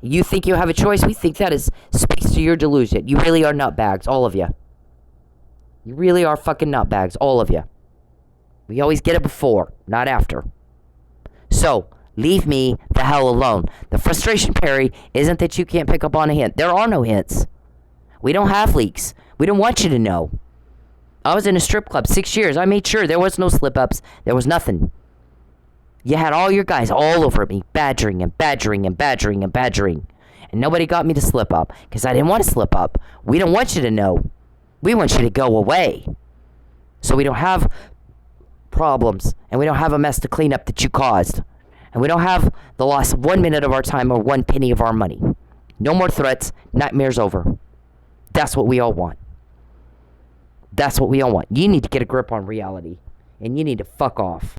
you think you have a choice? We think that speaks to your delusion. You really are nutbags, all of you. You really are fucking nutbags, all of you. We always get it before, not after. So, leave me the hell alone. The frustration, Perry, isn't that you can't pick up on a hint. There are no hints. We don't have leaks. We don't want you to know. I was in a strip club 6 years. I made sure there was no slip-ups. There was nothing. You had all your guys all over me, badgering and badgering and badgering and badgering. And nobody got me to slip up, because I didn't want to slip up. We don't want you to know. We want you to go away. So we don't have problems, and we don't have a mess to clean up that you caused. And we don't have the loss of 1 minute of our time or 1 penny of our money. No more threats. Nightmares over. That's what we all want. That's what we all want. You need to get a grip on reality. And you need to fuck off.